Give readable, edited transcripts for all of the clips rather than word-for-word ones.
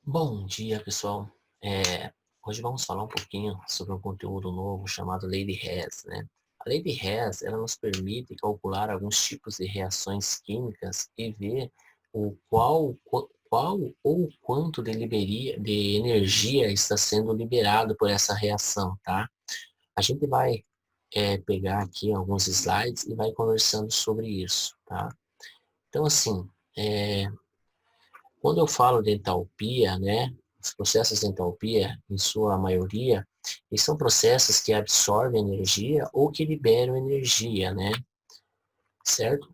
Bom dia, pessoal. Hoje vamos falar um pouquinho sobre um conteúdo novo chamado Lei de Hess, né? A Lei de Hess, ela nos permite calcular alguns tipos de reações químicas e ver qual ou quanto de energia está sendo liberado por essa reação, tá? A gente vai pegar aqui alguns slides e vai conversando sobre isso, tá? Então, assim, é, quando eu falo de entalpia, né, os processos de entalpia, em sua maioria, eles são processos que absorvem energia ou que liberam energia, né, certo?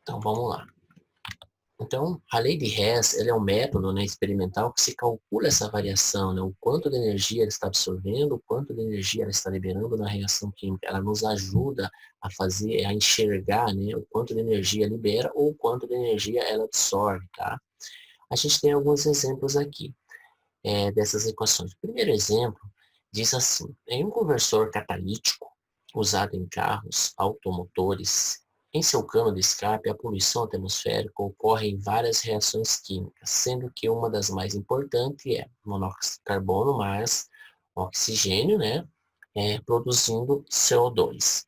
Então, vamos lá. Então, a lei de Hess, ela é um método, né, experimental que se calcula essa variação, né, o quanto de energia ela está absorvendo, o quanto de energia ela está liberando na reação química. Ela nos ajuda a fazer, a enxergar, né, o quanto de energia libera ou o quanto de energia ela absorve, tá? A gente tem alguns exemplos aqui. Dessas equações. O primeiro exemplo diz assim: em um conversor catalítico usado em carros automotores, em seu cano de escape, a poluição atmosférica ocorre em várias reações químicas, sendo que uma das mais importantes é monóxido de carbono mais oxigênio, né, produzindo CO2.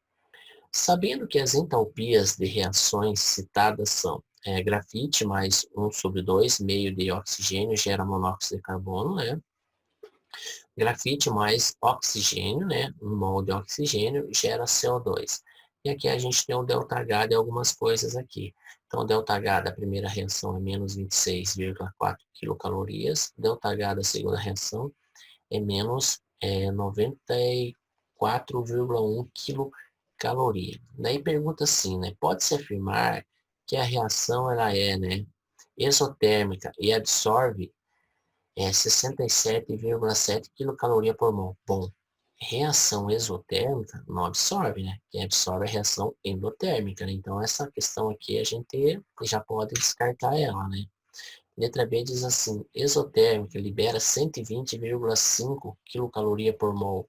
Sabendo que as entalpias de reações citadas são grafite mais 1/2 meio de oxigênio gera monóxido de carbono, né? Grafite mais oxigênio, né? 1 mol de oxigênio gera CO2. E aqui a gente tem o ΔH de algumas coisas aqui. Então, o ΔH da primeira reação é menos 26,4 quilocalorias. ΔH da segunda reação é menos 94,1 quilocaloria. Daí pergunta assim, né? Pode-se afirmar que a reação ela é, né, exotérmica e absorve 67,7 quilocaloria por mol. Bom, reação exotérmica não absorve, né? Quem absorve é a reação endotérmica, né? Então, essa questão aqui a gente já pode descartar ela, né? Letra B diz assim, exotérmica libera 120,5 quilocaloria por mol.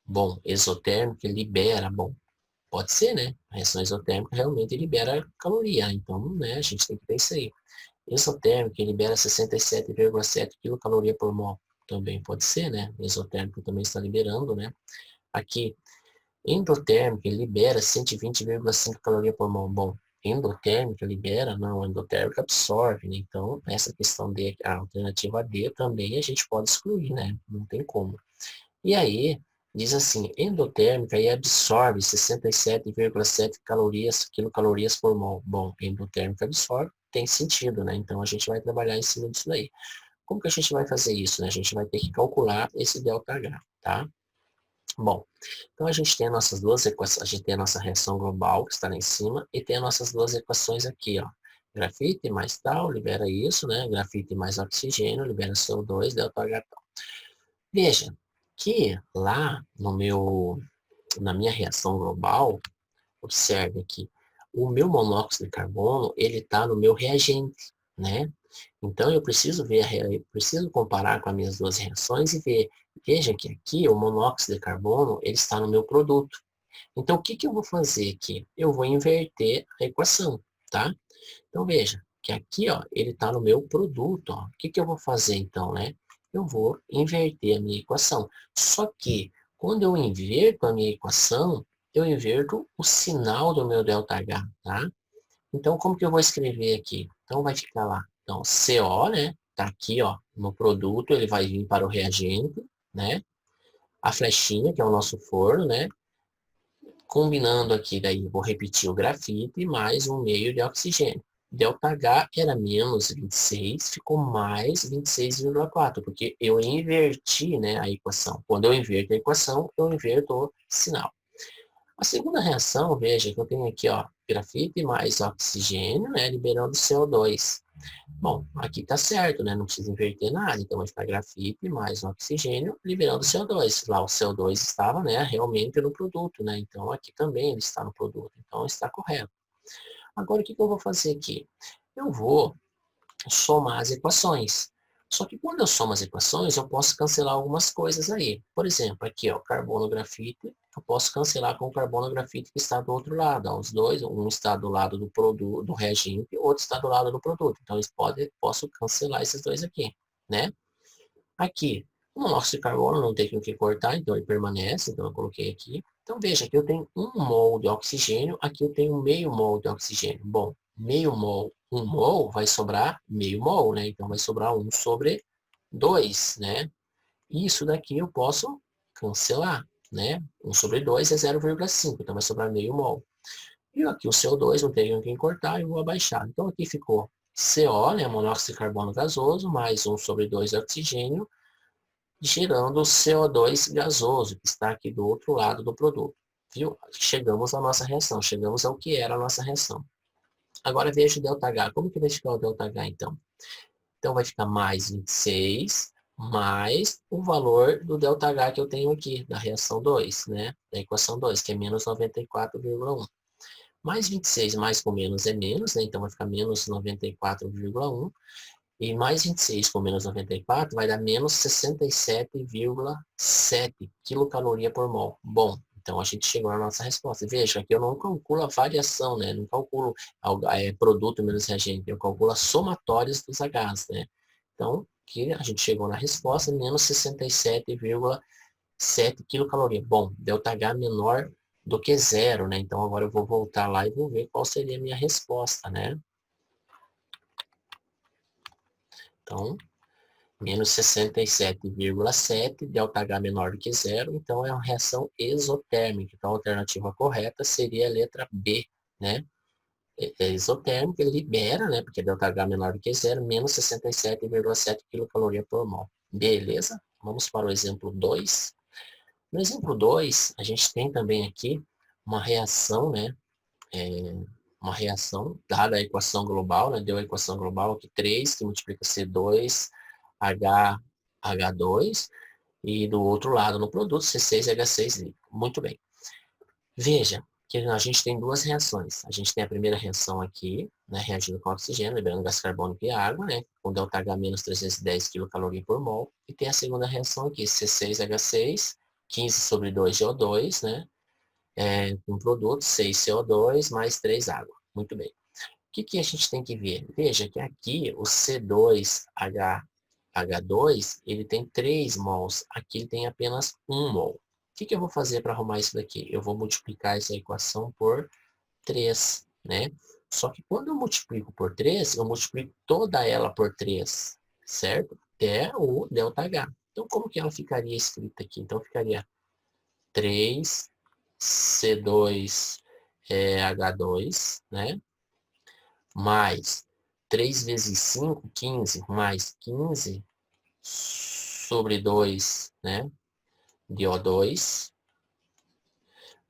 Bom, exotérmica libera, bom, pode ser, né? A reação exotérmica realmente libera caloria, então, né, a gente tem que ver isso aí. Exotérmica libera 67,7 quilocaloria por mol. Também pode ser, né? Exotérmico também está liberando, né? Aqui, endotérmica libera 120,5 caloria por mol. Bom, endotérmica libera, não, endotérmica absorve, né? Então, essa questão D, a alternativa D também a gente pode excluir, né? Não tem como. E aí, diz assim, endotérmica e absorve 67,7 quilocalorias por mol. Bom, endotérmica absorve, tem sentido, né? Então, a gente vai trabalhar em cima disso daí. Como que a gente vai fazer isso, né? A gente vai ter que calcular esse ΔH, tá? Bom, então a gente tem as nossas duas equações, a gente tem a nossa reação global, que está lá em cima, e tem as nossas duas equações aqui, ó. Grafite mais tal, libera isso, né? Grafite mais oxigênio, libera CO2, ΔH tal. Veja que lá na minha reação global, observe aqui, o meu monóxido de carbono, ele está no meu reagente, né? Então, eu preciso eu preciso comparar com as minhas duas reações e ver. Veja que aqui o monóxido de carbono, ele está no meu produto. Então, o que que eu vou fazer aqui? Eu vou inverter a equação, tá? Então, veja que aqui, ó, ele está no meu produto, ó. O que que eu vou fazer então, né? Eu vou inverter a minha equação. Só que, quando eu inverto a minha equação, eu inverto o sinal do meu ΔH, tá? Então, como que eu vou escrever aqui? Então, vai ficar lá. Então, CO, né? Tá aqui, ó, no produto, ele vai vir para o reagente, né? A flechinha, que é o nosso forno, né? Combinando aqui, daí, vou repetir o grafite mais 1 meio de oxigênio. ΔH era menos 26, ficou mais 26,4, porque eu inverti, né, a equação. Quando eu inverto a equação, eu inverto o sinal. A segunda reação, veja que eu tenho aqui, ó, grafite mais oxigênio, né, liberando CO2. Bom, aqui está certo, né, não precisa inverter nada, então vai ficar grafite mais oxigênio liberando CO2. Lá o CO2 estava, né, realmente no produto, né, então aqui também ele está no produto, então está correto. Agora, o que que eu vou fazer aqui? Eu vou somar as equações. Só que quando eu somo as equações, eu posso cancelar algumas coisas aí. Por exemplo, aqui, ó, carbono grafite, eu posso cancelar com o carbono grafite que está do outro lado. Ó, os dois, um está do lado do produto, do reagente, outro está do lado do produto. Então, posso cancelar esses dois aqui. né? Aqui, o monóxido de carbono não tem com o que cortar, então ele permanece, então eu coloquei aqui. Então veja, aqui eu tenho 1 mol de oxigênio, aqui eu tenho meio mol de oxigênio. Bom, meio mol, 1 mol, vai sobrar meio mol, né? Então vai sobrar 1/2, né? Isso daqui eu posso cancelar, né? 1/2 é 0,5, então vai sobrar meio mol. E aqui o CO2 não tem quem cortar, eu vou abaixar. Então aqui ficou CO, né? Monóxido de carbono gasoso, mais 1/2 de oxigênio, gerando o CO2 gasoso, que está aqui do outro lado do produto. Viu? Chegamos à nossa reação, chegamos ao que era a nossa reação. Agora veja o ΔH. Como que vai ficar o ΔH, então? Então vai ficar mais 26, mais o valor do ΔH que eu tenho aqui, da reação 2, né? Da equação 2, que é menos 94,1. Mais 26 mais com menos é menos, né? Então vai ficar menos 94,1. E mais 26 com menos 94 vai dar menos 67,7 quilocaloria por mol. Bom, então a gente chegou na nossa resposta. Veja, aqui eu não calculo a variação, né? Não calculo produto menos reagente, eu calculo as somatórias dos Hs, né? Então, aqui a gente chegou na resposta, menos 67,7 quilocaloria. Bom, ΔH menor do que zero, né? Então agora eu vou voltar lá e vou ver qual seria a minha resposta, né? Então, menos 67,7, ΔH menor do que zero, então é uma reação exotérmica. Então a alternativa correta seria a letra B, né? É exotérmica, ele libera, né? Porque ΔH menor do que zero, menos 67,7 quilocaloria por mol. Beleza? Vamos para o exemplo 2. No exemplo 2, a gente tem também aqui uma reação, né? Uma reação, dada a equação global, né? Deu a equação global aqui 3, que multiplica C2, H2, e do outro lado no produto C6H6 líquido. Muito bem. Veja que a gente tem duas reações. A gente tem a primeira reação aqui, né, reagindo com oxigênio, liberando gás carbônico e água, né, com ΔH menos 310 kcal por mol. E tem a segunda reação aqui, C6H6, 15/2 CO2, né, um produto 6 CO2 mais 3 água. Muito bem. O que a gente tem que ver? Veja que aqui o C2H2, ele tem 3 mols, aqui ele tem apenas 1 mol. O que eu vou fazer para arrumar isso daqui? Eu vou multiplicar essa equação por 3, né? Só que quando eu multiplico por 3, eu multiplico toda ela por 3, certo? Até o ΔH. Então, como que ela ficaria escrita aqui? Então, ficaria 3 C2 H2, né? Mais 3 vezes 5, 15, mais 15/2, né? De O2.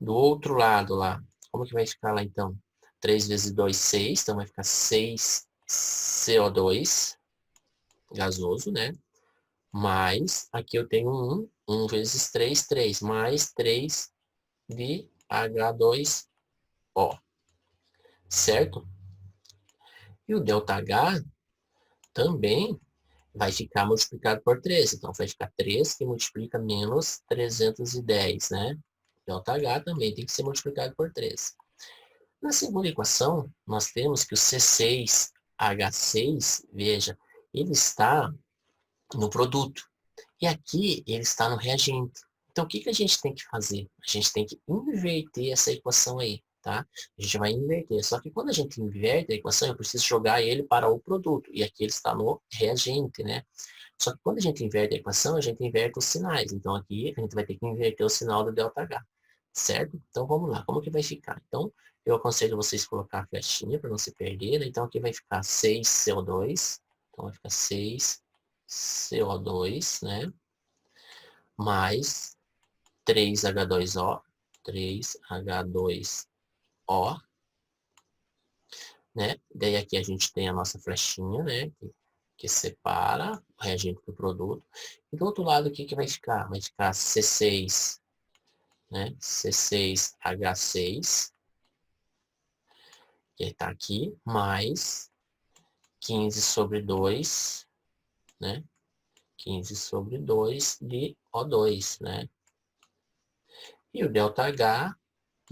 Do outro lado lá, como que vai ficar lá então? 3 vezes 2, 6, então vai ficar 6 CO2 gasoso, né? Mais, aqui eu tenho 1 vezes 3, 3, mais 3 de H2O, certo? E o ΔH também vai ficar multiplicado por 3. Então, vai ficar 3 que multiplica menos 310, né? ΔH também tem que ser multiplicado por 3. Na segunda equação, nós temos que o C6H6, veja, ele está no produto. E aqui ele está no reagente. Então, o que a gente tem que fazer? A gente tem que inverter essa equação aí, tá? A gente vai inverter. Só que quando a gente inverte a equação, eu preciso jogar ele para o produto. E aqui ele está no reagente, né? Só que quando a gente inverte a equação, a gente inverte os sinais. Então, aqui a gente vai ter que inverter o sinal do ΔH, certo? Então, vamos lá. Como que vai ficar? Então, eu aconselho vocês colocar a flechinha para não se perder, né? Então, aqui vai ficar 6CO2. Então, vai ficar 6CO2, né? Mais 3H2O, 3H2O, né? Daí aqui a gente tem a nossa flechinha, né? Que separa o reagente do produto. E do outro lado, o que vai ficar? Vai ficar C6, né? C6H6, que está aqui, mais 15/2, né? 15/2 de O2, né? E o ΔH,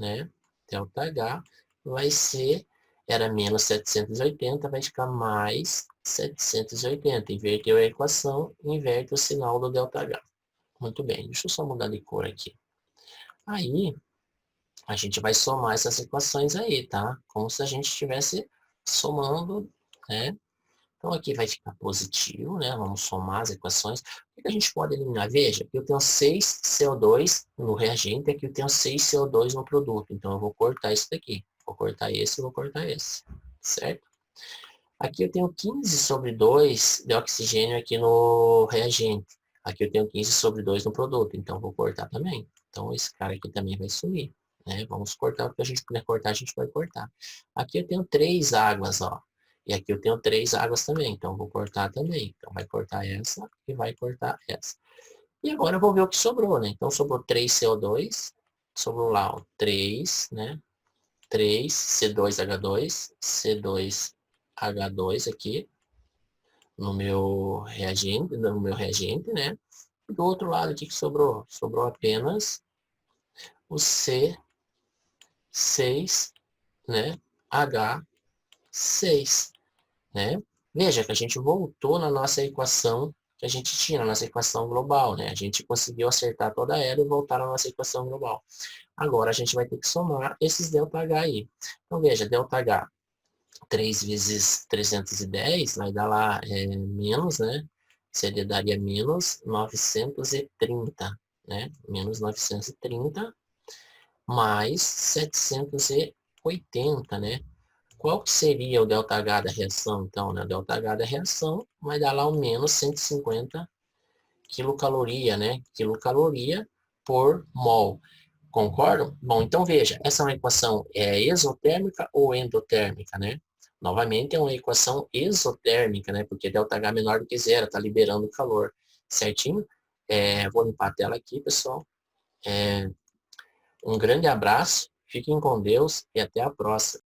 né? ΔH vai ser era menos 780, vai ficar mais 780. Inverteu a equação, inverte o sinal do ΔH. Muito bem, deixa eu só mudar de cor aqui. Aí, a gente vai somar essas equações aí, tá? Como se a gente estivesse somando, né? Então, aqui vai ficar positivo, né? Vamos somar as equações. O que a gente pode eliminar? Veja, aqui eu tenho 6 CO2 no reagente, aqui eu tenho 6 CO2 no produto. Então, eu vou cortar isso daqui. Vou cortar esse e vou cortar esse, certo? Aqui eu tenho 15 sobre 2 de oxigênio aqui no reagente. Aqui eu tenho 15 sobre 2 no produto, então vou cortar também. Então esse cara aqui também vai sumir, né? Vamos cortar o que a gente puder cortar, a gente vai cortar. Aqui eu tenho 3 águas, ó. E aqui eu tenho 3 águas também, então vou cortar também. Então vai cortar essa e vai cortar essa. E agora eu vou ver o que sobrou, né? Então sobrou 3 CO2, sobrou lá, ó, 3, né? 3 C2H2, C2H2 aqui no meu reagente, né? E do outro lado, o que sobrou? Sobrou apenas o C6, né? H6, né? Veja que a gente voltou na nossa equação que a gente tinha, na nossa equação global, né? A gente conseguiu acertar toda ela e voltar na nossa equação global. Agora a gente vai ter que somar esses ΔH aí. Então veja, ΔH 3 vezes 310 vai dar lá menos, né? Seria, daria menos 930, né? Menos 930 mais 780, né? Qual que seria o ΔH da reação, então, né? O ΔH da reação vai dar lá o menos 150 quilocaloria, né? Quilocaloria por mol. Concordam? Bom, então veja, essa é uma equação exotérmica ou endotérmica, né? Novamente é uma equação exotérmica, né? Porque ΔH é menor do que zero, está liberando calor, certinho? Vou limpar a tela aqui, pessoal. Um grande abraço, fiquem com Deus e até a próxima.